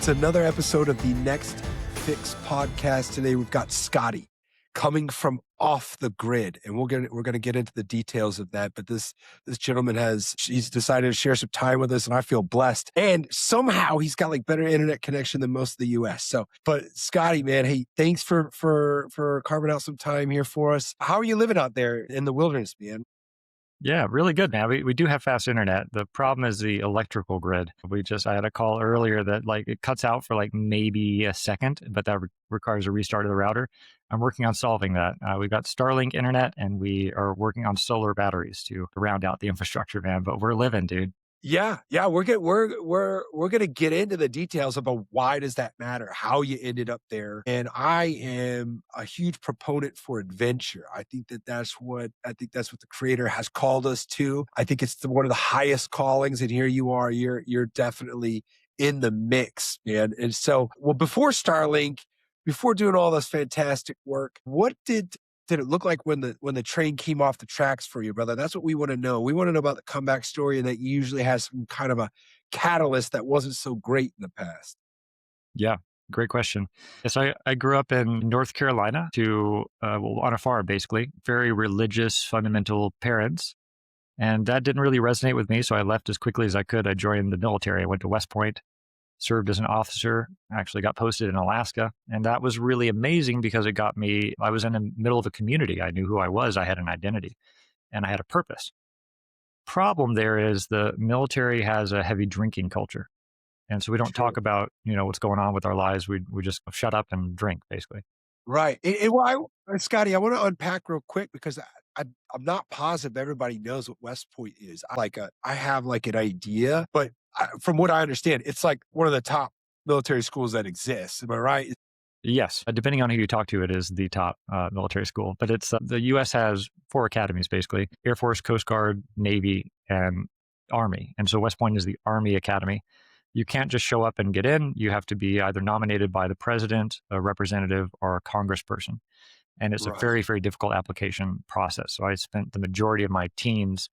It's another episode of the Next Fix podcast. Today we've got Scottie coming from off the grid, and we're gonna get into the details of that. But this gentleman he's decided to share some time with us, and I feel blessed. And somehow he's got like better internet connection than most of the U.S. So, but Scottie, man, hey, thanks for carving out some time here for us. How are you living out there in the wilderness, man? Yeah, really good, man. We do have fast internet. The problem is the electrical grid. I had a call earlier that like it cuts out for like maybe a second, but that requires a restart of the router. I'm working on solving that. We've got Starlink internet and we are working on solar batteries to round out the infrastructure, man. But we're living, dude. Yeah, we're gonna get into the details about why does that matter, how you ended up there, and I am a huge proponent for adventure. I think that's what the Creator has called us to. I think it's one of the highest callings, and here you are. You're definitely in the mix, man. And so, well, before Starlink, before doing all this fantastic work, what did it look like when the train came off the tracks for you, brother? That's what we want to know. We want to know about the comeback story, and that usually has some kind of a catalyst that wasn't so great in the past. Yeah, great question. Yes, I grew up in North Carolina on a farm, basically. Very religious, fundamental parents. And that didn't really resonate with me. So I left as quickly as I could. I joined the military. I went to West Point, served as an officer, actually got posted in Alaska. And that was really amazing because I was in the middle of a community. I knew who I was. I had an identity and I had a purpose. Problem there is the military has a heavy drinking culture. And so we don't True. talk about, what's going on with our lives. We just shut up and drink, basically. Right. Scottie, I want to unpack real quick because I'm not positive everybody knows what West Point is. I have like an idea, but from what I understand, it's like one of the top military schools that exists. Am I right? Yes, depending on who you talk to, it is the top military school. But it's the U.S. has 4 academies, basically: Air Force, Coast Guard, Navy, and Army. And so West Point is the Army Academy. You can't just show up and get in. You have to be either nominated by the president, a representative, or a congressperson. And it's a Right. very, very difficult application process. So I spent the majority of my teens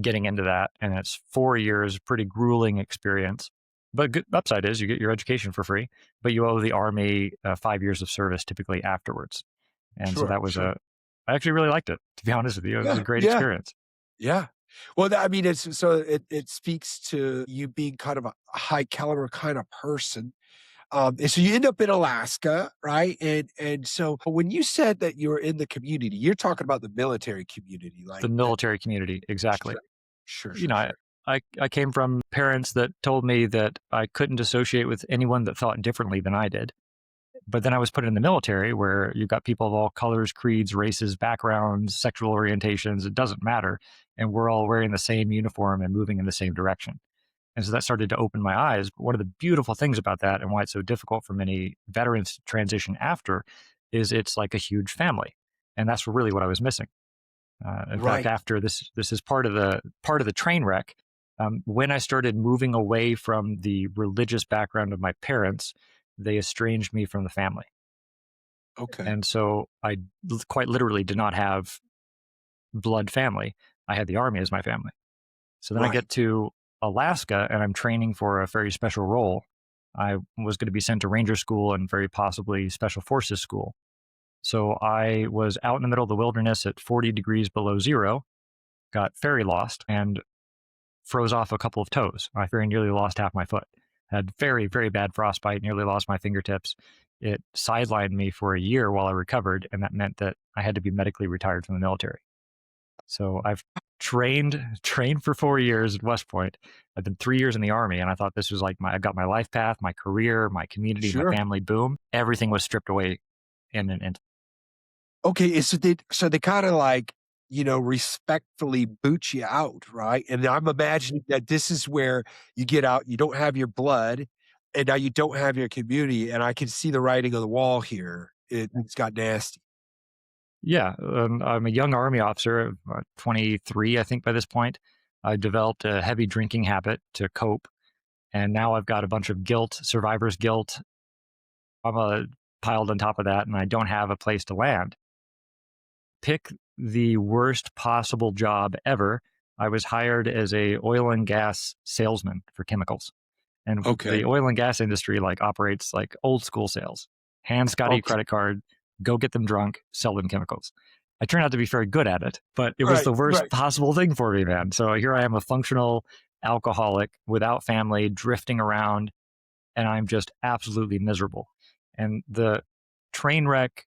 getting into that. And it's 4 years, pretty grueling experience. But good upside is you get your education for free, but you owe the Army 5 years of service typically afterwards. And so Sure. Sure. I actually really liked it, to be honest with you. It was a Yeah. great Yeah. experience. Yeah. Well, I mean, it speaks to you being kind of a high caliber kind of person. And so you end up in Alaska, right? And so when you said that you were in the community, you're talking about the military community, The like that. military community, exactly. Sure, sure, You sure, know, sure. I came from parents that told me that I couldn't associate with anyone that thought differently than I did. But then I was put in the military where you've got people of all colors, creeds, races, backgrounds, sexual orientations. It doesn't matter. And we're all wearing the same uniform and moving in the same direction. And so that started to open my eyes. But one of the beautiful things about that and why it's so difficult for many veterans to transition after is it's like a huge family. And that's really what I was missing. In fact, Right. after this is part of the train wreck. When I started moving away from the religious background of my parents, they estranged me from the family, Okay. and so quite literally did not have blood family. I had the Army as my family. So then I Right. get to Alaska, and I'm training for a very special role. I was going to be sent to Ranger School and very possibly Special Forces School. So I was out in the middle of the wilderness at 40 degrees below zero, got ferry lost, and froze off a couple of toes. I very nearly lost half my foot. Had very, very bad frostbite, nearly lost my fingertips. It sidelined me for a year while I recovered, and that meant that I had to be medically retired from the military. So I've trained for 4 years at West Point. I've been 3 years in the Army, and I thought this was like I got my life path, my career, my community, my Sure. family. Boom, everything was stripped away in an instant. Okay. So they kind of like, respectfully boot you out, right? And I'm imagining that this is where you get out, you don't have your blood, and now you don't have your community. And I can see the writing on the wall here. It's got nasty. Yeah, I'm a young Army officer, 23, I think, by this point. I developed a heavy drinking habit to cope, and now I've got a bunch of guilt, survivor's guilt. I'm piled on top of that, and I don't have a place to land. Pick the worst possible job ever. I was hired as a oil and gas salesman for chemicals. And the Okay. oil and gas industry like operates like old school sales. Hand Scottie a Okay. credit card, go get them drunk, sell them chemicals. I turned out to be very good at it, but it was Right. the worst Right. possible thing for me, man. So here I am, a functional alcoholic without family, drifting around, and I'm just absolutely miserable. And the train wreck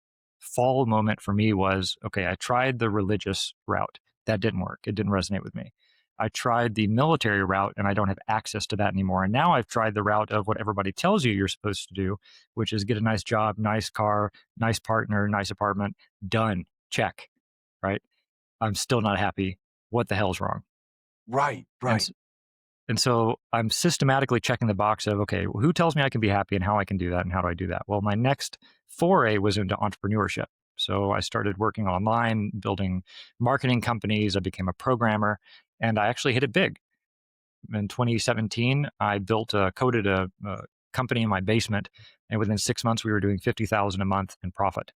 fall moment for me was okay, I tried the religious route. That didn't work. It didn't resonate with me. I tried the military route and I don't have access to that anymore. And now I've tried the route of what everybody tells you you're supposed to do, which is get a nice job, nice car, nice partner, nice apartment. Done. Check. Right. I'm still not happy. What the hell's wrong? Right. And Right. and so I'm systematically checking the box of, okay, well, who tells me I can be happy and how I can do that and how do I do that? Well, my next foray was into entrepreneurship. So I started working online, building marketing companies. I became a programmer and I actually hit it big. In 2017, I coded a company in my basement. And within 6 months, we were doing 50,000 a month in profit.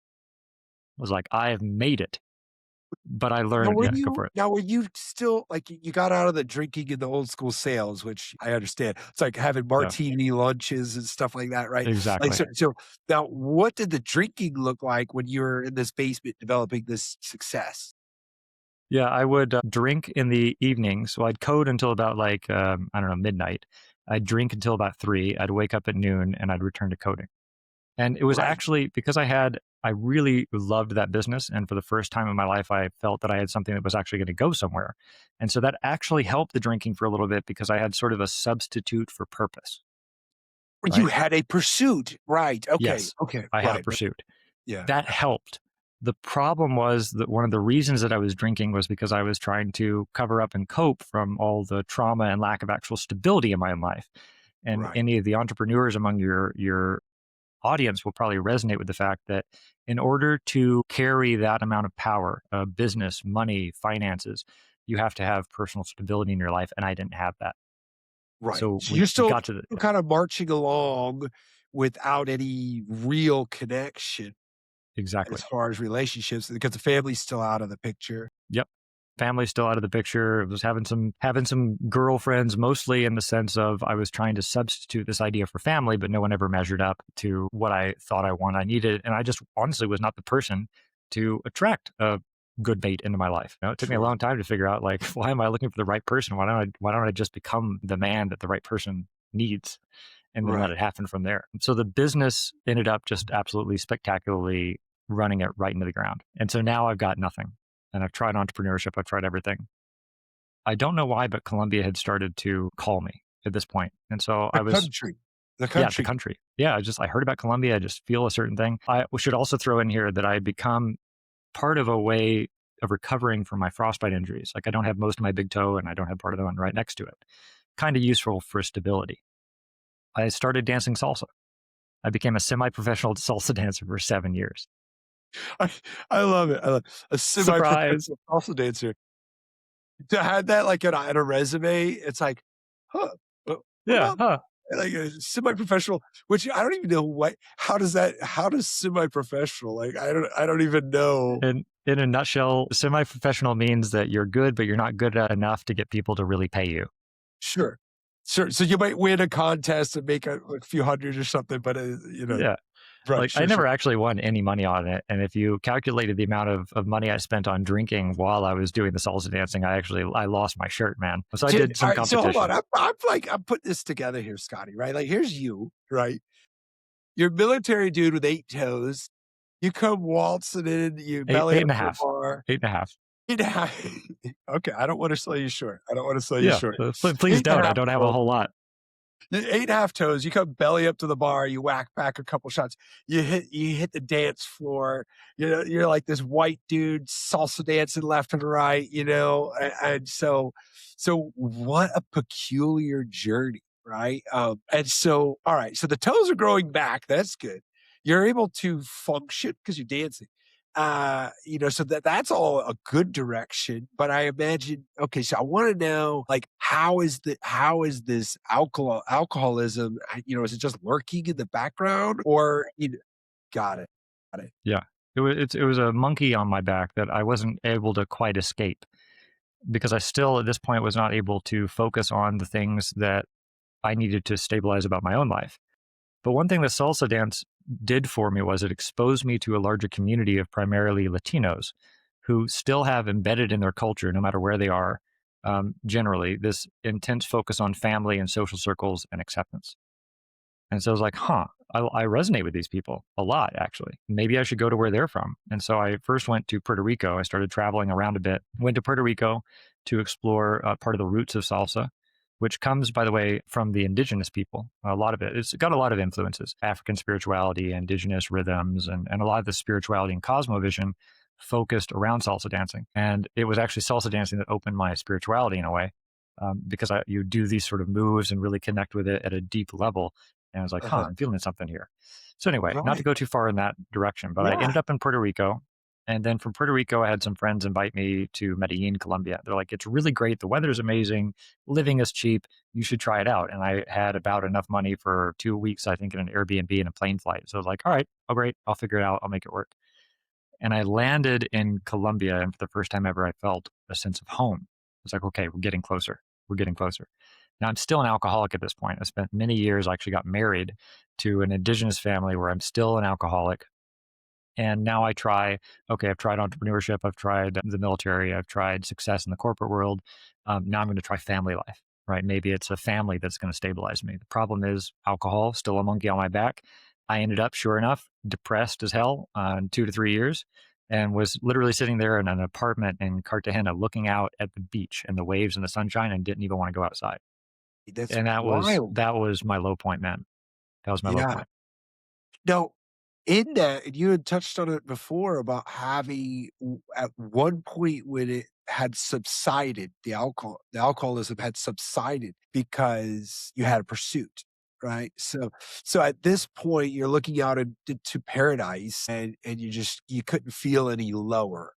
I was like, I have made it. But I Now learned, were yeah, go you for it. now were you still like, you got out of the drinking and the old school sales, which I understand. It's like having Yeah, martini lunches and stuff like that, right? Like, exactly. so now what did the drinking look like when you were in this basement developing this success? Yeah, I would drink in the evening. So I'd code until about like, I don't know, midnight. I'd drink until about 3. I'd wake up at noon and I'd return to coding. And it was Right. actually because I really loved that business. And for the first time in my life, I felt that I had something that was actually going to go somewhere. And so that actually helped the drinking for a little bit because I had sort of a substitute for purpose, You right? had a pursuit. Right. Okay. Yes, Okay. I had a Right. pursuit. Yeah. That helped. The problem was that one of the reasons that I was drinking was because I was trying to cover up and cope from all the trauma and lack of actual stability in my own life. And Right. any of the entrepreneurs among your audience will probably resonate with the fact that in order to carry that amount of power, business, money, finances, you have to have personal stability in your life. And I didn't have that. Right. So So we you're still got to the, yeah, kind of marching along without any real connection as exactly. far as relationships because the family's still out of the picture. Yep. Family's still out of the picture. I was having some girlfriends, mostly in the sense of I was trying to substitute this idea for family, but no one ever measured up to what I thought I needed. And I just honestly was not the person to attract a good mate into my life. You know, it took me a Sure. long time to figure out like, why am I looking for the right person? Why don't I just become the man that the right person needs and then let Right. it happen from there? So the business ended up just absolutely spectacularly running it right into the ground. And so now I've got nothing. And I've tried entrepreneurship, I've tried everything. I don't know why, but Colombia had started to call me at this point. And so The I was, country. The yeah, the country. country. Yeah, I heard about Colombia. I just feel a certain thing. I should also throw in here that I had become part of a way of recovering from my frostbite injuries. Like I don't have most of my big toe and I don't have part of the one right next to it. Kind of useful for stability. I started dancing salsa. I became a semi professional salsa dancer for 7 years. I I love it. I love a Surprise. semi-professional salsa dancer. To have that, like, in a resume, it's like, "Huh, what Yeah. about Huh. like a semi-professional?" Which I don't even know what how does semi-professional, like, I don't even know. In a nutshell, semi professional means that you're good, but you're not good at enough to get people to really pay you. Sure. Sure, so you might win a contest and make a few hundred or something, but, Yeah. right, Like I sure, sure. never actually won any money on it. And if you calculated the amount of money I spent on drinking while I was doing the salsa dancing, I lost my shirt, man. So I did some Alright, so hold on, competitions. I'm putting this together here, Scotty, right? Like, here's you, right? You're a military dude with 8 toes. You come waltzing in, you Eight, belly eight up and a to the half. bar. 8.5. 8.5. Okay, I don't wanna sell you short. I don't wanna sell you Yeah. short. Please don't. I 8.5 don't have a toes. whole lot. 8.5 toes, you come belly up to the bar, you whack back a couple shots, you hit the dance floor, you're like this white dude salsa dancing left and right, and so what a peculiar journey, right? And so, all right, so the toes are growing back, that's good. You're able to function because 'cause you're dancing. So that's all a good direction, but I imagine okay, so I wanna know, like, how is this alcoholism, is it just lurking in the background or, got it, got it. Yeah. It was a monkey on my back that I wasn't able to quite escape because I still at this point was not able to focus on the things that I needed to stabilize about my own life. But one thing that salsa dance did for me was it exposed me to a larger community of primarily Latinos who still have embedded in their culture, no matter where they are, generally, this intense focus on family and social circles and acceptance. And so I was like, huh, I resonate with these people a lot, actually. Maybe I should go to where they're from. And so I first went to Puerto Rico. I started traveling around a bit, went to Puerto Rico to explore part of the roots of salsa, which comes, by the way, from the indigenous people. A lot of it, it's got a lot of influences African spirituality, indigenous rhythms, and a lot of the spirituality and cosmovision focused around salsa dancing. And it was actually salsa dancing that opened my spirituality in a way. Because you do these sort of moves and really connect with it at a deep level, and I was like, huh, Uh-huh. I'm feeling something here. So anyway, not to Right. go too far in that direction, but I Yeah. ended up in Puerto Rico. And then from Puerto Rico, I had some friends invite me to Medellin, Colombia. They're like, it's really great. The weather's amazing. Living is cheap. You should try it out. And I had about enough money for 2 weeks, I think, in an Airbnb and a plane flight. So I was like, all right, oh, great. I'll figure it out. I'll make it work. And I landed in Colombia. And for the first time ever, I felt a sense of home. I was like, okay, we're getting closer. We're getting closer. Now, I'm still an alcoholic at this point. I spent many years, I actually got married to an indigenous family where I'm still an alcoholic. And now I try, okay, I've tried entrepreneurship, I've tried the military, I've tried success in the corporate world. Now I'm going to try family life, right? Maybe it's a family that's going to stabilize me. The problem is alcohol, still a monkey on my back. I ended up, sure enough, depressed as hell in 2 to 3 years and was literally sitting there in an apartment in Cartagena looking out at the beach and the waves and the sunshine and didn't even want to go outside. That's And wild. that was my low point, man. That was my low Yeah. point. Now, in that, and you had touched on it before about having at one point when it had subsided, the alcoholism had subsided because you had a pursuit, right? So at this point, you're looking out into paradise, and you couldn't feel any lower.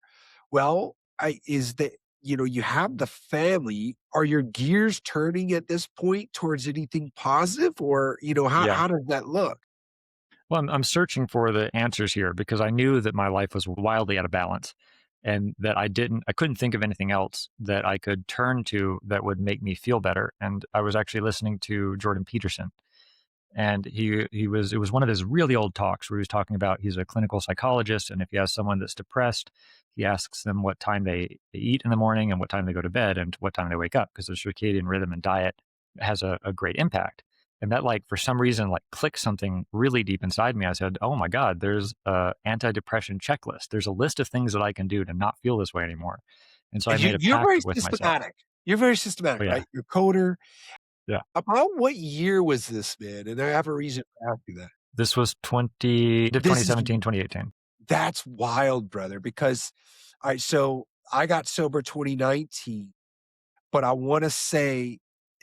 Well, I is that you have the family. Are your gears turning at this point towards anything positive, or Yeah. how does that look? Well, I'm searching for the answers here because I knew that my life was wildly out of balance and that I couldn't think of anything else that I could turn to that would make me feel better. And I was actually listening to Jordan Peterson, and it was one of his really old talks where he was talking about he's a clinical psychologist, and if he has someone that's depressed, he asks them what time they eat in the morning and what time they go to bed and what time they wake up because the circadian rhythm and diet has a great impact. And that, like, for some reason, like, clicked something really deep inside me. I said, oh my god, there's a antidepressant checklist. There's a list of things that I can do to not feel this way anymore. And so I And made a you're pact very with myself. systematic. You're very Oh systematic, yeah, right? You're a coder. yeah. About what year was this, man? And I have a reason to ask you that. This was 20 This is 2017, 2018. That's wild, brother, because I got sober 2019, but I wanna say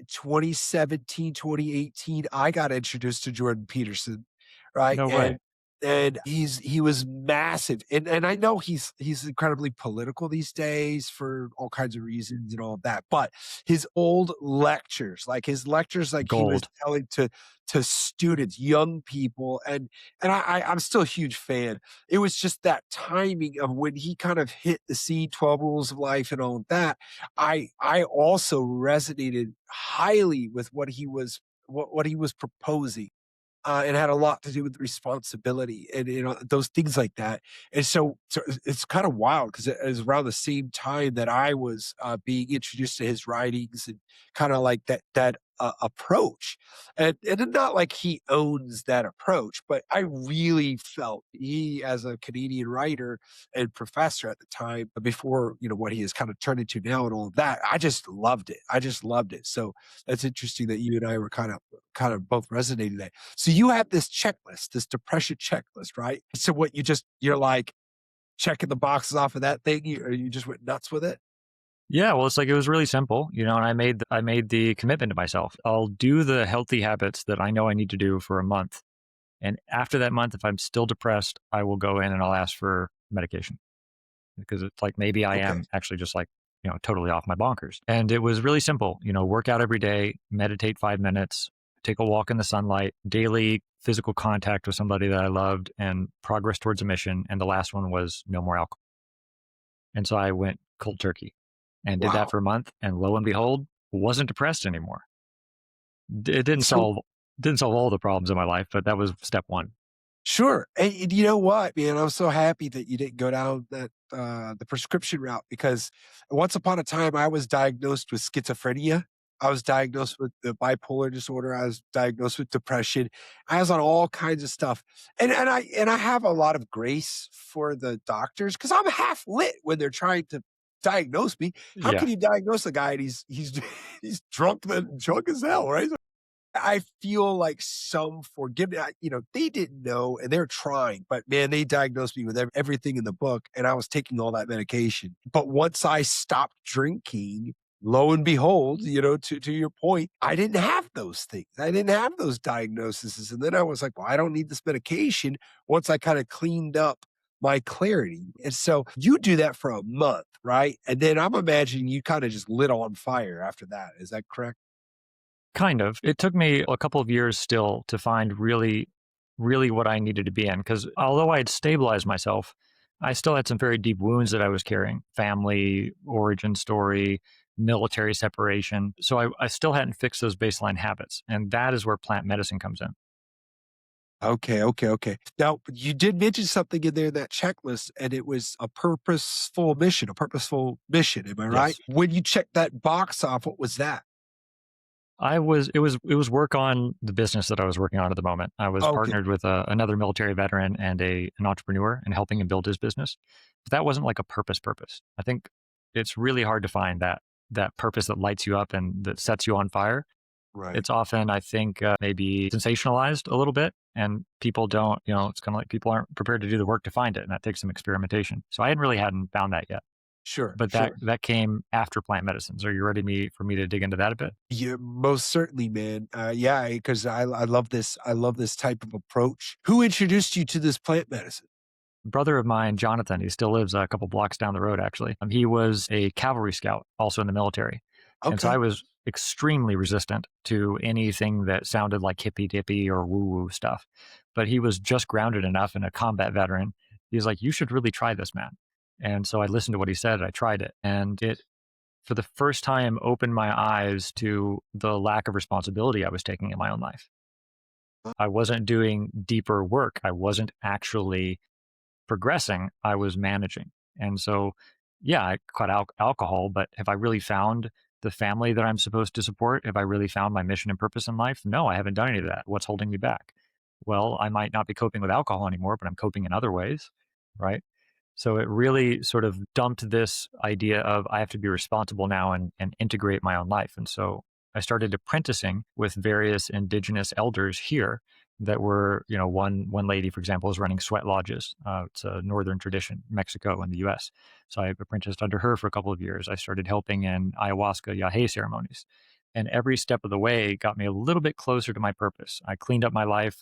2017, 2018, I got introduced to Jordan Peterson, right? No way. And he was massive, and I know he's incredibly political these days for all kinds of reasons and all of that, but his old lectures, like he was Gold. telling to students, young people, and I'm still a huge fan. It was just that timing of when he kind of hit the scene, 12 Rules of Life and all of that. I also resonated highly with what he was proposing. It had a lot to do with responsibility and those things like that. And so it's kind of wild because it was around the same time that I was being introduced to his writings and kind of like that approach. And it's not like he owns that approach, but I really felt he, as a Canadian writer and professor at the time, before what he has kind of turned into now and all of that, I just loved it. I just loved it. So that's interesting that you and I were kind of both resonating that. So you have this checklist, this depression checklist, right? So what you're like checking the boxes off of that thing, or you just went nuts with it? Yeah, well, it's like it was really simple, and I made the commitment to myself. I'll do the healthy habits that I know I need to do for a month, and after that month, if I'm still depressed, I will go in and I'll ask for medication because it's like maybe I Okay. am actually just like totally off my bonkers. And it was really simple, work out every day, meditate 5 minutes, take a walk in the sunlight, daily physical contact with somebody that I loved, and progress towards a mission. And the last one was no more alcohol. And so I went cold turkey and did that Wow. for a month. And lo and behold, wasn't depressed anymore. It didn't So solve all the problems in my life, but that was step one. sure, and you know what, man? I'm so happy that you didn't go down that, the prescription route because once upon a time, I was diagnosed with schizophrenia. I was diagnosed with the bipolar disorder. I was diagnosed with depression. I was on all kinds of stuff, and I have a lot of grace for the doctors because 'cause I'm half lit when they're trying to diagnose me. How Yeah, can you diagnose a guy and he's he's drunk as hell, right? I feel like some forgiveness. They didn't know and they're trying, but man, they diagnosed me with everything in the book and I was taking all that medication. But once I stopped drinking, lo and behold, to your point, I didn't have those things. I didn't have those diagnoses. And then I was like, well, I don't need this medication once I kind of cleaned up my clarity. And so you do that for a month, right? And then I'm imagining you kind of just lit on fire after that. Is that correct? kind of. It took me a couple of years still to find really what I needed to be in. Because although I had stabilized myself, I still had some very deep wounds that I was carrying: family, origin story, military separation. So I still hadn't fixed those baseline habits. And that is where plant medicine comes in. Okay, okay, okay. Now, you did mention something in there in that checklist, and it was a purposeful mission. Am I right? Yes. When you checked that box off, what was that? It was work on the business that I was working on at the moment. I was Okay, partnered with another military veteran and an entrepreneur and helping him build his business. But that wasn't like a purpose. I think it's really hard to find that purpose that lights you up and that sets you on fire. right. It's often, I think, maybe sensationalized a little bit, and people don't. It's kind of like people aren't prepared to do the work to find it, and that takes some experimentation. So I hadn't found that yet, Sure, but that sure. that came after plant medicines. Are you ready for me to dig into that a bit? Yeah, most certainly, man. Yeah, because I love this. I love this type of approach. Who introduced you to this plant medicine? Brother of mine, Jonathan, he still lives a couple blocks down the road, actually. He was a cavalry scout, also in the military. And so I Okay, was extremely resistant to anything that sounded like hippy dippy or woo woo stuff. But he was just grounded enough and a combat veteran. He was like, "You should really try this, man." And so I listened to what he said. I tried it. And it, for the first time, opened my eyes to the lack of responsibility I was taking in my own life. I wasn't doing deeper work. I wasn't actually progressing, I was managing. And so, yeah, I cut out alcohol, but have I really found the family that I'm supposed to support? Have I really found my mission and purpose in life? No, I haven't done any of that. What's holding me back? Well, I might not be coping with alcohol anymore, but I'm coping in other ways, right? So it really sort of dumped this idea of I have to be responsible now and integrate my own life. And so I started apprenticing with various indigenous elders here that were, one lady, for example, is running sweat lodges. It's a northern tradition, Mexico and the U.S. So I apprenticed under her for a couple of years. I started helping in ayahuasca yahe ceremonies, and every step of the way got me a little bit closer to my purpose. I cleaned up my life.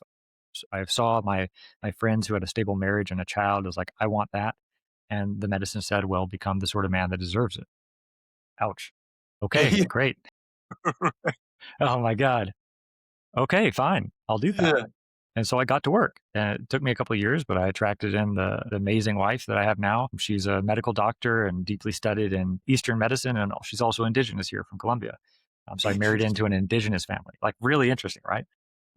I saw my friends who had a stable marriage and a child. I was like, I want that, and the medicine said, well, become the sort of man that deserves it. Ouch. Okay, yeah, great. Oh my god. Okay, fine. I'll do that. yeah. And so I got to work. And it took me a couple of years, but I attracted in the amazing wife that I have now. She's a medical doctor and deeply studied in Eastern medicine, and she's also indigenous here from Colombia. So I married into Interesting. an indigenous family. Like really interesting, right?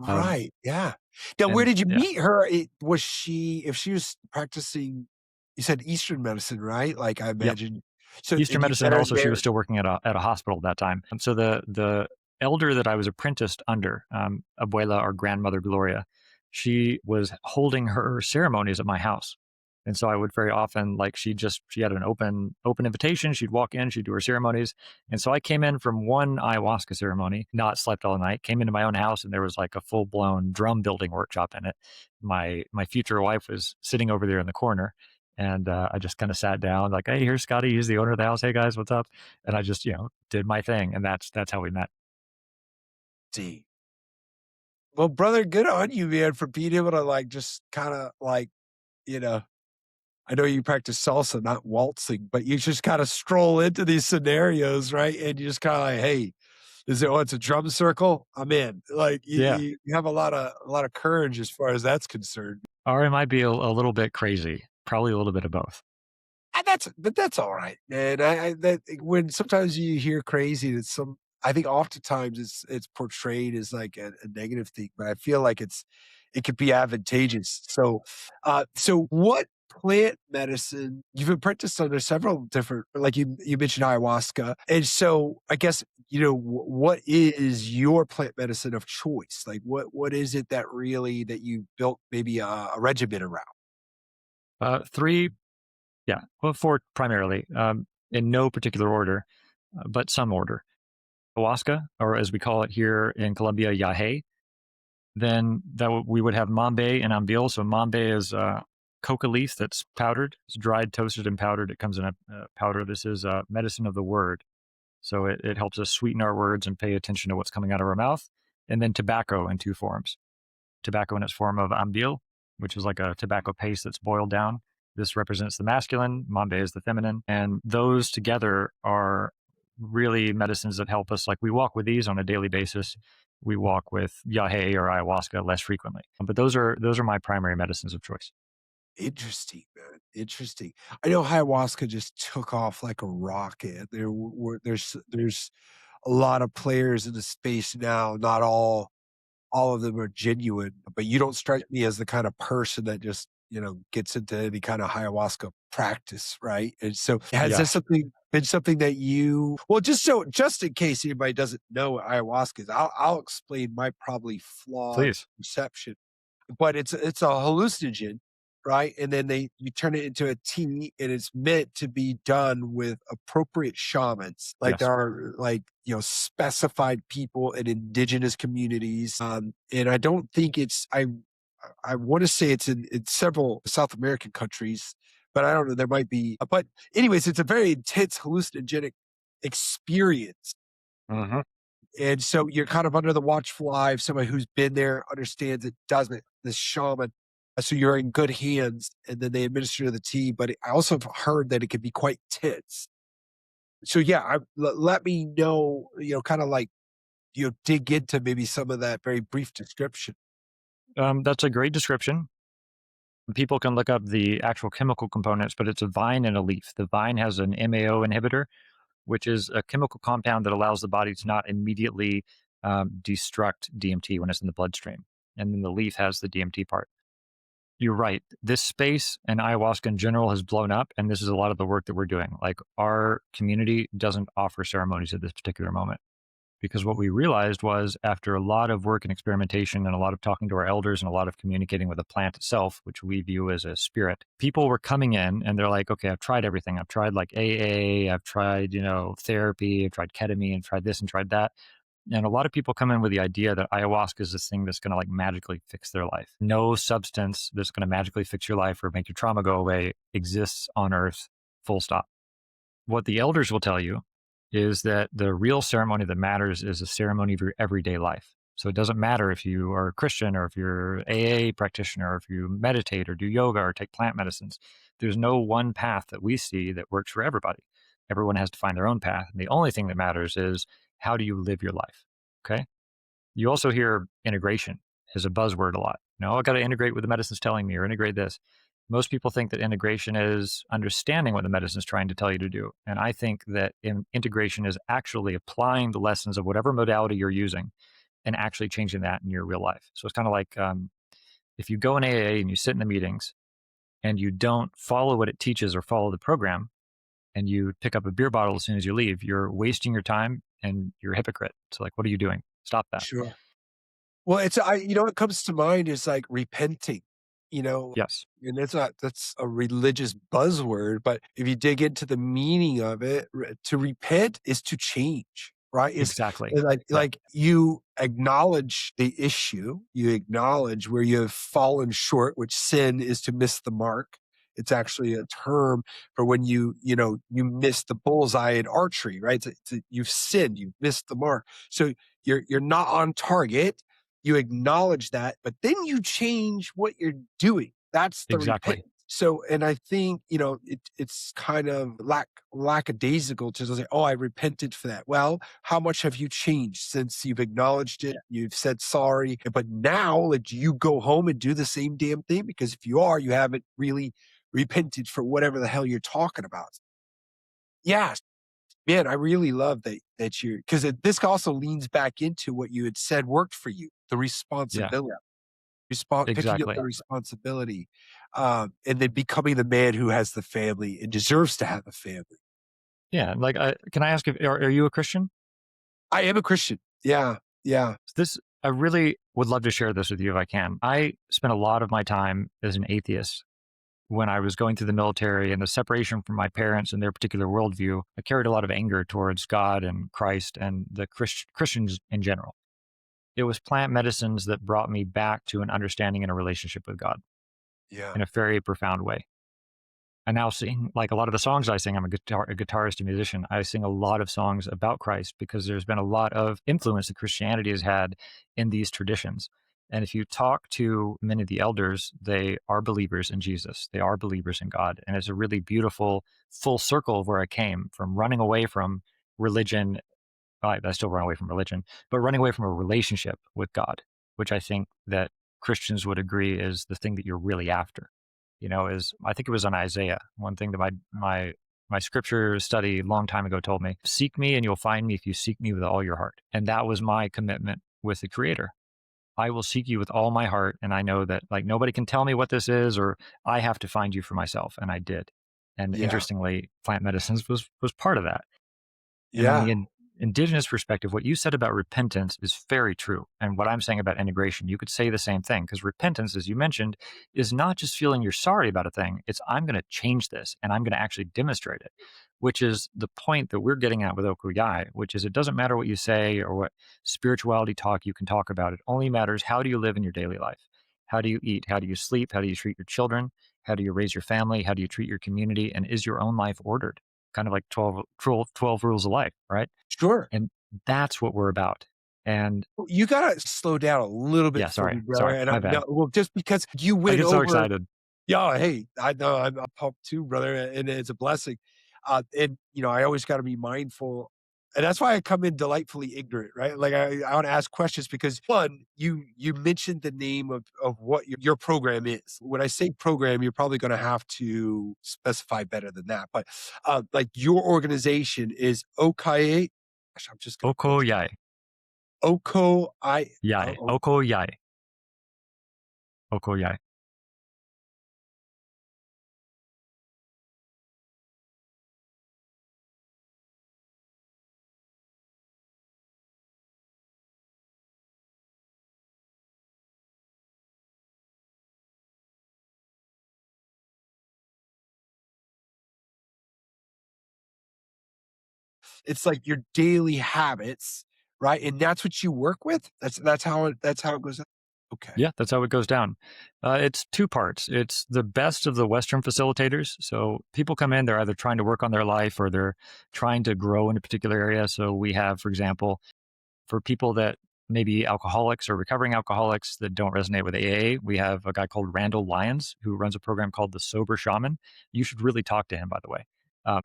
Um, Right. Yeah. Now, where and did you yeah, meet her? Was if she was practicing, you said Eastern medicine, right? Like I yep. imagine. So, Eastern and you medicine, met and her also she was there. still working at a hospital at that time. So the elder that I was apprenticed under, Abuela or grandmother Gloria, she was holding her ceremonies at my house. And so I would very often like she had an open invitation. She'd walk in, she'd do her ceremonies. And so I came in from one ayahuasca ceremony, not slept all night, came into my own house and there was like a full blown drum building workshop in it. My future wife was sitting over there in the corner, and I just kind of sat down, like, "Hey, here's Scotty. He's the owner of the house. Hey guys, what's up?" And I just, did my thing, and that's how we met. See. Well, brother, good on you, man, for being able to like just kind of like, you know, I know you practice salsa, not waltzing, but you just kind of stroll into these scenarios, right? And you just kind of like, hey, it's a drum circle? I'm in. Like Yeah, you have a lot of courage as far as that's concerned. or it might be a little bit crazy, probably a little bit of both. But that's all right, man. I that when sometimes you hear crazy, that some I think oftentimes it's portrayed as like a negative thing, but I feel like it could be advantageous. So what plant medicine you've apprenticed under several different, like you mentioned ayahuasca, and so I guess what is your plant medicine of choice? Like what is it that really that you built maybe a regimen around? Three, yeah, well, four primarily, in no particular order, but some order. Ayahuasca, or as we call it here in Colombia, yahe. Then we would have mambe and ambil. So mambe is coca leaf that's powdered. It's dried, toasted, and powdered. It comes in a powder. This is medicine of the word. So it helps us sweeten our words and pay attention to what's coming out of our mouth. And then tobacco in two forms. Tobacco in its form of ambil, which is like a tobacco paste that's boiled down. This represents the masculine, mambe is the feminine. And those together are really medicines that help us. Like we walk with these on a daily basis. We walk with yahe or ayahuasca less frequently. But those are my primary medicines of choice. Interesting, man. Interesting. I know ayahuasca just took off like a rocket. There's a lot of players in the space now. Not all of them are genuine, but you don't strike me as the kind of person that just, gets into any kind of ayahuasca practice, right? And so has Yeah, this been something that well, just in case anybody doesn't know what ayahuasca is, I'll explain my probably flawed please. perception, but it's a hallucinogen, right? And then you turn it into a tea, and it's meant to be done with appropriate shamans. Like Yes. there are like specified people in indigenous communities, and I don't think I want to say it's in several South American countries, but I don't know. There might be, but anyways, it's a very intense hallucinogenic experience, Hmm. and so you're kind of under the watchful eye of somebody who's been there, understands it, does it, this shaman. So you're in good hands, and then they administer the tea. But I also have heard that it can be quite tense. So yeah, let me know, kind of like, dig into maybe some of that very brief description. That's a great description. People can look up the actual chemical components, but it's a vine and a leaf. The vine has an MAO inhibitor, which is a chemical compound that allows the body to not immediately destruct DMT when it's in the bloodstream. And then the leaf has the DMT part. You're right. This space and ayahuasca in general has blown up, and this is a lot of the work that we're doing. Like our community doesn't offer ceremonies at this particular moment because what we realized was after a lot of work and experimentation and a lot of talking to our elders and a lot of communicating with the plant itself, which we view as a spirit, people were coming in and they're like, okay, I've tried everything. I've tried like AA, I've tried, therapy, I've tried ketamine, I've tried this and tried that. And a lot of people come in with the idea that ayahuasca is this thing that's going to like magically fix their life. No substance that's going to magically fix your life or make your trauma go away exists on earth, full stop. What the elders will tell you is that the real ceremony that matters is a ceremony of your everyday life. So it doesn't matter if you are a Christian or if you're an AA practitioner or if you meditate or do yoga or take plant medicines. There's no one path that we see that works for everybody. Everyone has to find their own path. And the only thing that matters is how do you live your life? Okay. You also hear integration as a buzzword a lot. No, I got to integrate what the medicine's telling me or integrate this. Most people think that integration is understanding what the medicine is trying to tell you to do. And I think that integration is actually applying the lessons of whatever modality you're using and actually changing that in your real life. So it's kind of like if you go in AA and you sit in the meetings and you don't follow what it teaches or follow the program, and you pick up a beer bottle as soon as you leave, you're wasting your time and you're a hypocrite. So, like, what are you doing? Stop that. Sure. Well, what comes to mind is like repenting, you know, Yes, and that's a religious buzzword, but if you dig into the meaning of it, to repent is to change, right? exactly. It's like Yeah, you acknowledge the issue, you acknowledge where you have fallen short, which sin is to miss the mark. It's actually a term for when you miss the bullseye in archery, right? You've sinned, you've missed the mark. So you're not on target. You acknowledge that, but then you change what you're doing. That's the exactly. repentance. So, and I think, it's kind of lackadaisical to say, oh, I repented for that. Well, how much have you changed since you've acknowledged it? You've said sorry, but now let you go home and do the same damn thing. Because if you are, you haven't really repented for whatever the hell you're talking about. Yeah. Man, I really love that you're because this also leans back into what you had said worked for you, the Yeah, responsibility, picking up the exactly. responsibility, and then becoming the man who has the family and deserves to have a family. Yeah, like, can I ask if are you a Christian? I am a Christian. Yeah, yeah, This I really would love to share this with you if I can. I spent a lot of my time as an atheist when I was going through the military and the separation from my parents and their particular worldview. I carried a lot of anger towards God and Christ and the Christians in general. It was plant medicines that brought me back to an understanding and a relationship with God yeah, in a very profound way. I now sing like a lot of the songs I sing. I'm a guitarist and musician. I sing a lot of songs about Christ because there's been a lot of influence that Christianity has had in these traditions. And if you talk to many of the elders, they are believers in Jesus. They are believers in God. And it's a really beautiful full circle of where I came from running away from religion. I still run away from religion, but running away from a relationship with God, which I think that Christians would agree is the thing that you're really after. You know, is I think it was on Isaiah. One thing that my scripture study a long time ago told me: "Seek me, and you'll find me if you seek me with all your heart." And that was my commitment with the Creator. I will seek you with all my heart, and I know that like nobody can tell me what this is, or I have to find you for myself, and I did. And yeah, interestingly, plant medicines was part of that. And on yeah. the indigenous perspective, what you said about repentance is very true. And what I'm saying about integration, you could say the same thing because repentance, as you mentioned, is not just feeling you're sorry about a thing. It's I'm going to change this and I'm going to actually demonstrate it, which is the point that we're getting at with Ocóyái, which is it doesn't matter what you say or what spirituality talk you can talk about. It only matters how do you live in your daily life? How do you eat? How do you sleep? How do you treat your children? How do you raise your family? How do you treat your community? And is your own life ordered? Kind of like 12 rules of life, right? Sure. And that's what we're about. And Well, you gotta slow down a little bit yeah, for me, brother, sorry, and I my no, bad. well, just because you I went get so over excited. yeah, hey, I know I'm pumped too, brother, and it's a blessing. And, I always gotta be mindful and that's why I come in delightfully ignorant, right? Like, I wanna ask questions because, 1, you mentioned the name of what your program is. When I say program, you're probably gonna have to specify better than that, but, like, your organization is Ocóyái gosh, I'm just gonna butcher Ocóyái, Oko I yai, oh, Ocóyái, Ocóyái. it's like your daily habits, right? And that's what you work with? That's how it goes okay. Yeah, that's how it goes down. It's two parts. It's the best of the Western facilitators. So people come in, they're either trying to work on their life or they're trying to grow in a particular area. So we have, for example, for people that maybe alcoholics or recovering alcoholics that don't resonate with AA, we have a guy called Randall Lyons who runs a program called the Sober Shaman. You should really talk to him, by the way.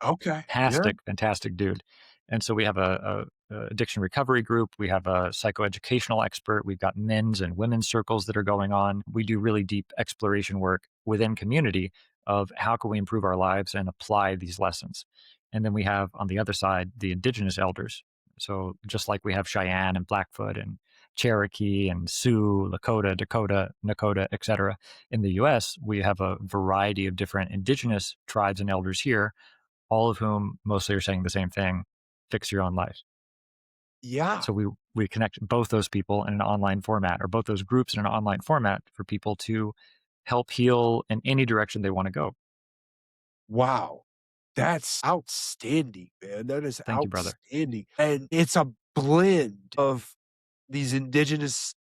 Okay, yeah. Fantastic dude. And so we have a addiction recovery group. We have a psychoeducational expert. We've got men's and women's circles that are going on. We do really deep exploration work within community of how can we improve our lives and apply these lessons. And then we have on the other side the indigenous elders. So just like we have Cheyenne and Blackfoot and Cherokee and Sioux, Lakota, Dakota, Nakota, etc. In the US, we have a variety of different indigenous tribes and elders here, all of whom mostly are saying the same thing: fix your own life. Yeah. So we connect both those people in an online format, or both those groups in an online format for people to help heal in any direction they want to go. Wow. That's outstanding, man. That is Thank you, brother. outstanding, and it's a blend of these indigenous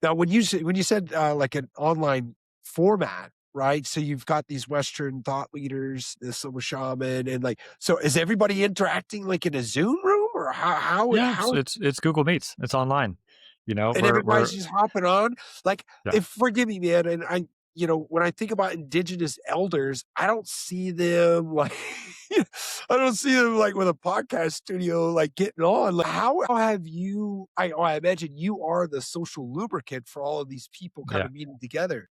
now when you said, like, an online format, right? So you've got these Western thought leaders, the Silver Shaman, and, like so is everybody interacting, like, in a Zoom room? Or Yeah, how it's Google Meets. It's online. You know, and everybody's just hopping on? Like, yeah, if forgive me, man, and when I think about indigenous elders, I don't see them like I don't see them like with a podcast studio, like getting on. Like, how have you I imagine you are the social lubricant for all of these people kind yeah. of meeting together.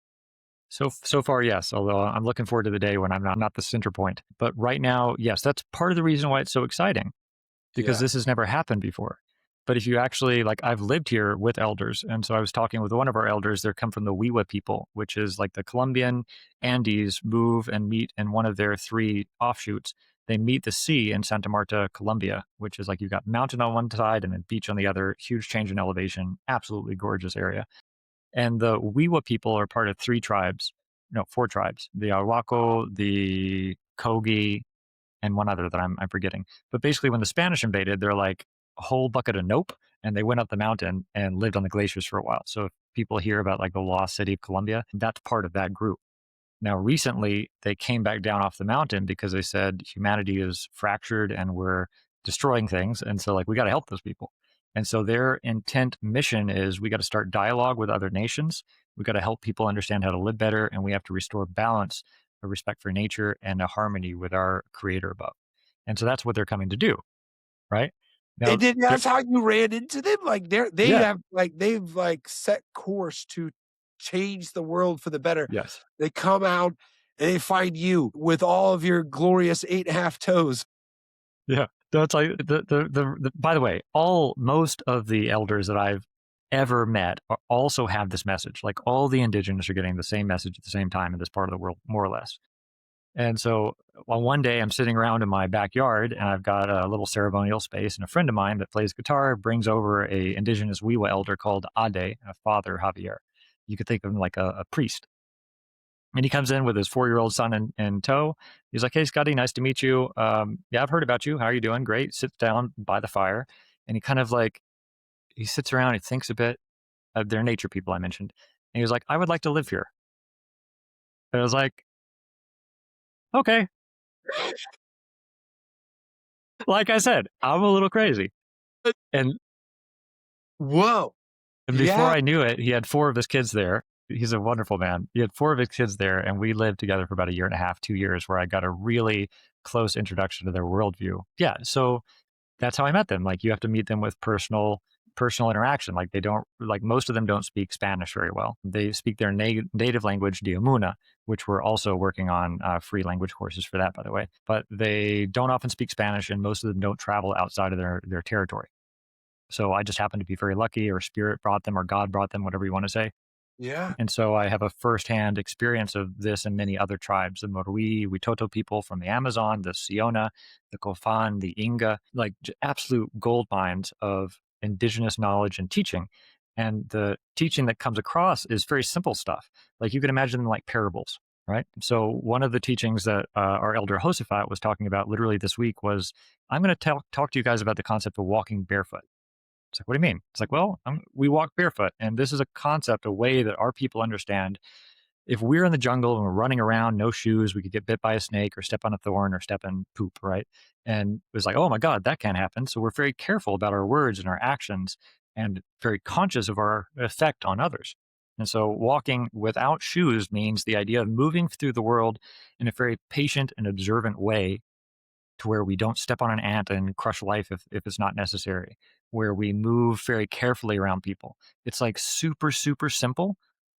So far, yes. Although I'm looking forward to the day when I'm not the center point. But right now, yes, that's part of the reason why it's so exciting. because Yeah. this has never happened before. But if you actually, like, I've lived here with elders. And so I was talking with one of our elders. They're come from the Wiwa people, which is like the Colombian Andes move and meet in one of their three offshoots. They meet the sea in Santa Marta, Colombia, which is like you've got mountain on one side and then beach on the other, huge change in elevation, absolutely gorgeous area. And the Wiwa people are part of three tribes, no, four tribes: the Arhuaco, the Kogi, and one other that I'm forgetting. But basically, when the Spanish invaded, they're like a whole bucket of nope, and they went up the mountain and lived on the glaciers for a while. So if people hear about like the lost city of Colombia, that's part of that group. Now, recently, they came back down off the mountain because they said humanity is fractured and we're destroying things. And so, like, we got to help those people. And so, their intent mission is we got to start dialogue with other nations. We got to help people understand how to live better. And we have to restore balance, a respect for nature, and a harmony with our creator above. And so, that's what they're coming to do. Right And now, then they're, that's how you ran into them? Like, they yeah, have, like, they've, like, set course to change the world for the better. yes. They come out and they find you with all of your glorious 8.5 toes. Yeah. That's like by the way, most of the elders that I've ever met also have this message. Like all the indigenous are getting the same message at the same time in this part of the world, more or less. And so, well, one day I'm sitting around in my backyard and I've got a little ceremonial space, and a friend of mine that plays guitar brings over a indigenous Wiwa elder called Ade, Father Javier. You could think of him like a priest. And he comes in with his 4-year-old son in tow. He's like, "Hey, Scotty, nice to meet you. Yeah, I've heard about you. How are you doing? Great." Sits down by the fire, and he kind of like he sits around. He thinks a bit. They're nature people I mentioned, and he was like, "I would like to live here." And I was like, "Okay." Like I said, I'm a little crazy, and Whoa. before Yeah. I knew it, he had four of his kids there. He's a wonderful man. He had four of his kids there, and we lived together for about a year and a half, 2 years, where I got a really close introduction to their worldview. Yeah, so that's how I met them. Like you have to meet them with personal interaction. Like they don't like most of them don't speak Spanish very well. They speak their native language, Diamuna, which we're also working on free language courses for that, by the way. But they don't often speak Spanish, and most of them don't travel outside of their territory. So I just happened to be very lucky, or spirit brought them, or God brought them, whatever you want to say. Yeah. And so I have a firsthand experience of this and many other tribes, the Morui, Witoto people from the Amazon, the Siona, the Kofan, the Inga, like absolute gold mines of indigenous knowledge and teaching. And the teaching that comes across is very simple stuff. Like you can imagine them like parables, right? So one of the teachings that our elder Josephat was talking about literally this week was, I'm going to talk to you guys about the concept of walking barefoot. It's like, what do you mean? It's like, well, we walk barefoot. And this is a concept, a way that our people understand. If we're in the jungle and we're running around, no shoes, we could get bit by a snake or step on a thorn or step in poop, right? And it was like, oh my God, that can't happen. So we're very careful about our words and our actions and very conscious of our effect on others. And so walking without shoes means the idea of moving through the world in a very patient and observant way, to where we don't step on an ant and crush life if it's not necessary, where we move very carefully around people. It's like super, super simple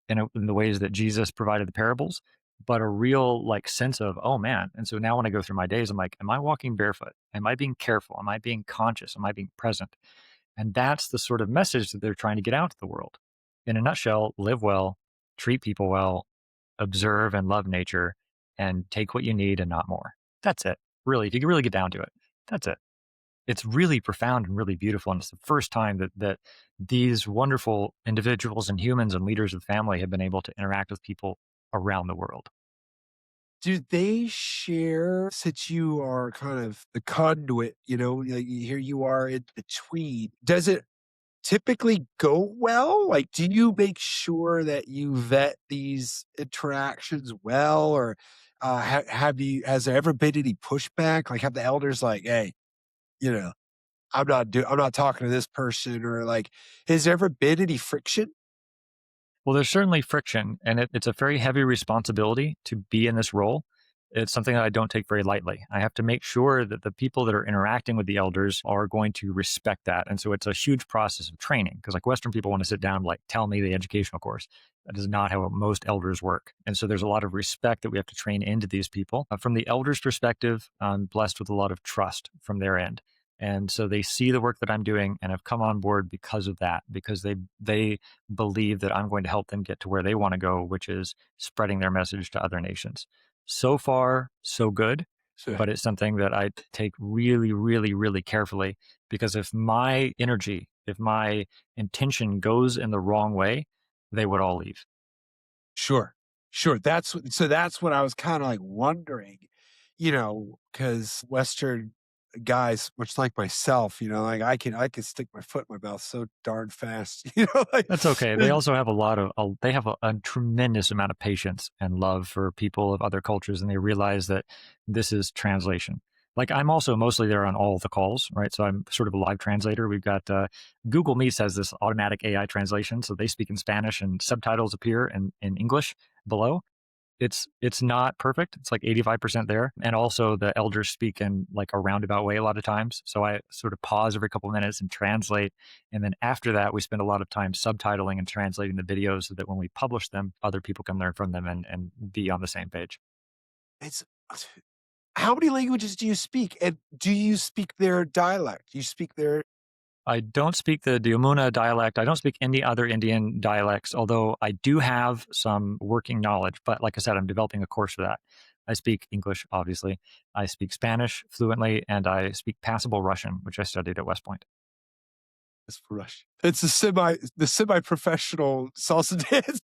in the ways that Jesus provided the parables, but a real like sense of, oh man. And so now when I go through my days, I'm like, am I walking barefoot? Am I being careful? Am I being conscious? Am I being present? And that's the sort of message that they're trying to get out to the world. In a nutshell, live well, treat people well, observe and love nature, and take what you need and not more. That's it. Really, if you can really get down to it, that's it. It's really profound and really beautiful. And it's the first time that these wonderful individuals and humans and leaders of the family have been able to interact with people around the world. Do they share, since you are kind of the conduit, like here you are in between, does it typically go well? Like, do you make sure that you vet these interactions well, or has there ever been any pushback? Like, have the elders like, hey, you know, I'm not talking to this person, or like, has there ever been any friction? Well, there's certainly friction, and it's a very heavy responsibility to be in this role. It's something that I don't take very lightly. I have to make sure that the people that are interacting with the elders are going to respect that. And so it's a huge process of training, because like Western people want to sit down and like tell me the educational course. That is not how most elders work. And so there's a lot of respect that we have to train into these people. From the elders' perspective, I'm blessed with a lot of trust from their end. And so they see the work that I'm doing and have come on board because of that, because they believe that I'm going to help them get to where they want to go, which is spreading their message to other nations. So far, so good, So but it's something that I take really, really, really carefully, because if my energy, if my intention goes in the wrong way, they would all leave. sure, sure. That's what I was kind of like wondering, because Western guys, much like myself, like I can stick my foot in my mouth so darn fast, like That's okay. They also have they have a tremendous amount of patience and love for people of other cultures, and they realize that this is translation. Like, I'm also mostly there on all the calls, right? So I'm sort of a live translator. We've got Google Meets has this automatic AI translation, so they speak in Spanish and subtitles appear in English below. It's not perfect. It's like 85% there. And also the elders speak in like a roundabout way a lot of times. So I sort of pause every couple of minutes and translate. And then after that, we spend a lot of time subtitling and translating the videos so that when we publish them, other people can learn from them and be on the same page. it's how many languages do you speak? And do you speak their dialect? Do you speak their I don't speak the Diomuna dialect. I don't speak any other Indian dialects, although I do have some working knowledge. But like I said, I'm developing a course for that. I speak English, obviously. I speak Spanish fluently, and I speak passable Russian, which I studied at West Point. it's Rush? It's the semi-professional salsa dance.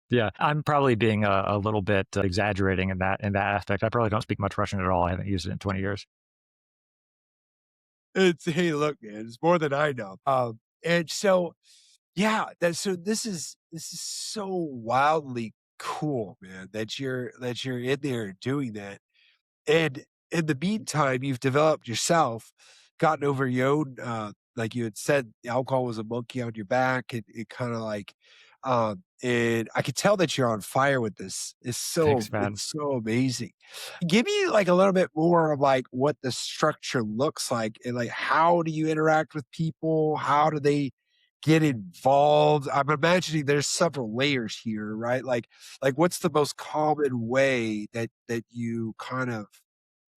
Yeah, I'm probably being a little bit exaggerating in that aspect. I probably don't speak much Russian at all. I haven't used it in 20 years. It's hey, look, man, it's more than I know. And so yeah, this is so wildly cool, man, that you're in there doing that. And in the meantime, you've developed yourself, gotten over your own, like you had said, alcohol was a monkey on your back, and it kind of like, and I could tell that you're on fire with this. Thanks, man. It's so amazing. Give me like a little bit more of like what the structure looks like, and like how do you interact with people? How do they get involved? I'm imagining there's several layers here, right? Like what's the most common way that you kind of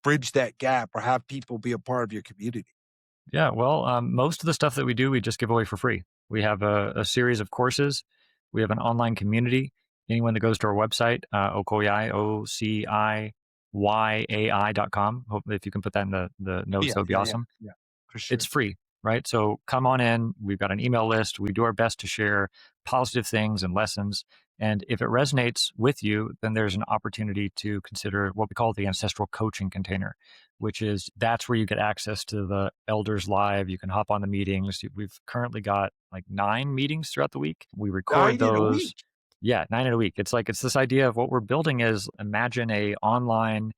bridge that gap or have people be a part of your community? Yeah, well, most of the stuff that we do, we just give away for free. We have a series of courses. We have an online community. Anyone that goes to our website, Ocóyái, OCIYAI.com, hope if you can put that in the notes, Yeah, that would be yeah, yeah, awesome. yeah, for It's sure. free, right? So come on in. We've got an email list. We do our best to share positive things and lessons. And if it resonates with you, then there's an opportunity to consider what we call the ancestral coaching container, which is that's where you get access to the elders live. You can hop on the meetings. We've currently got like 9 meetings throughout the week. We record 9 in a those. week. Yeah, 9 in a week. It's this idea of what we're building is, imagine a online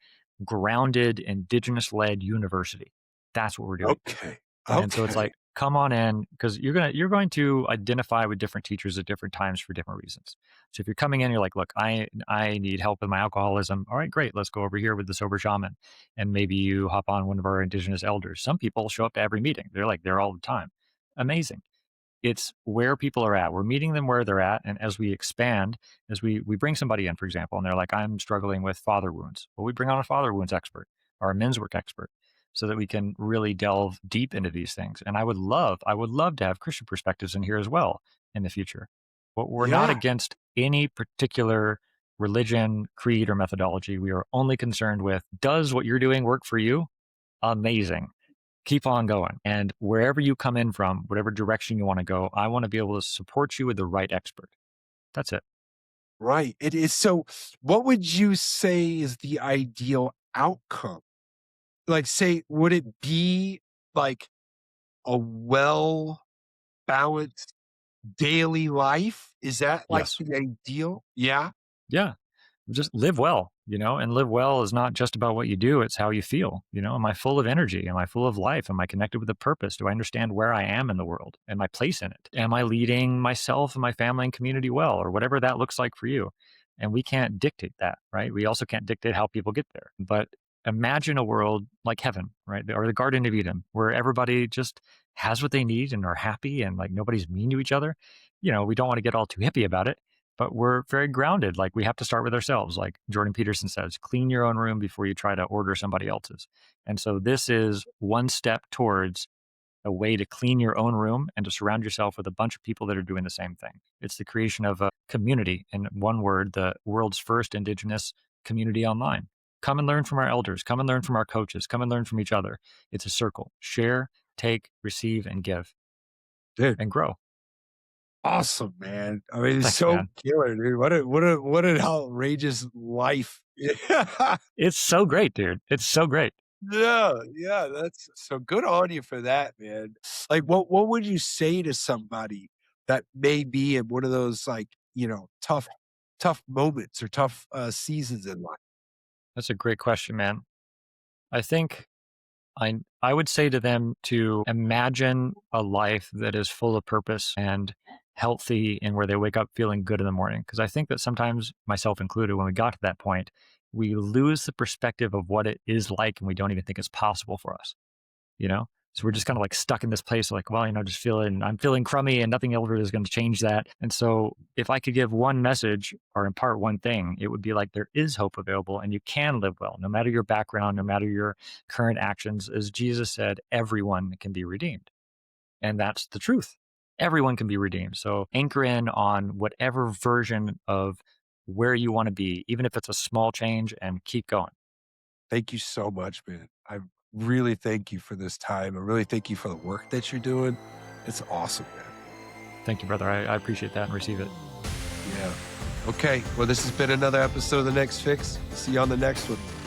grounded indigenous led university. That's what we're doing. Okay. And so it's Okay. like, come on in, because you're going to identify with different teachers at different times for different reasons. So if you're coming in, you're like, look, I need help with my alcoholism. All right, great. Let's go over here with the sober shaman. And maybe you hop on one of our indigenous elders. Some people show up to every meeting. They're like there all the time. Amazing. It's where people are at. We're meeting them where they're at. And as we expand, as we bring somebody in, for example, and they're like, I'm struggling with father wounds. Well, we bring on a father wounds expert or a men's work expert so that we can really delve deep into these things. And I would love to have Christian perspectives in here as well in the future. But we're not Yeah. against any particular religion, creed, or methodology. We are only concerned with, does what you're doing work for you? Amazing, keep on going. And wherever you come in from, whatever direction you want to go, I want to be able to support you with the right expert. That's it. Right. It is so what would you say is the ideal outcome? Like, say, would it be like a well-balanced daily life? Is that like Yes. the ideal? Yeah. Yeah. Just live well, and live well is not just about what you do, it's how you feel. Am I full of energy? Am I full of life? Am I connected with a purpose? Do I understand where I am in the world and my place in it? Am I leading myself and my family and community well, or whatever that looks like for you? And we can't dictate that, right? We also can't dictate how people get there. But imagine a world like heaven, right? Or the Garden of Eden, where everybody just has what they need and are happy and like nobody's mean to each other. We don't want to get all too hippie about it, but we're very grounded. Like we have to start with ourselves. Like Jordan Peterson says, clean your own room before you try to order somebody else's. And so this is one step towards a way to clean your own room and to surround yourself with a bunch of people that are doing the same thing. It's the creation of a community. In one word, the world's first indigenous community online. Come and learn from our elders. Come and learn from our coaches. Come and learn from each other. It's a circle. Share, take, receive, and give Dude, and grow. awesome, man. I mean, it's Thanks, so man. killer, dude. What an outrageous life. Yeah. It's so great, dude. It's so great. Yeah, yeah, that's so good on you for that, man. Like, what would you say to somebody that may be in one of those, like, tough moments or tough, seasons in life? That's a great question, man. I think I would say to them to imagine a life that is full of purpose and healthy and where they wake up feeling good in the morning. Because I think that sometimes, myself included, when we got to that point, we lose the perspective of what it is like and we don't even think it's possible for us, you know? So we're just kind of like stuck in this place, like, well, I'm feeling crummy and nothing ever is going to change that. And so if I could give one message or impart one thing, it would be like there is hope available and you can live well, no matter your background, no matter your current actions. As Jesus said, everyone can be redeemed. And that's the truth. Everyone can be redeemed. So anchor in on whatever version of where you want to be, even if it's a small change, and keep going. Thank you so much, man. I really thank you for this time. I really thank you for the work that you're doing. It's awesome, man. Thank you, brother. I appreciate that and receive it. Yeah. Okay. Well, this has been another episode of The Next Fix. See you on the next one.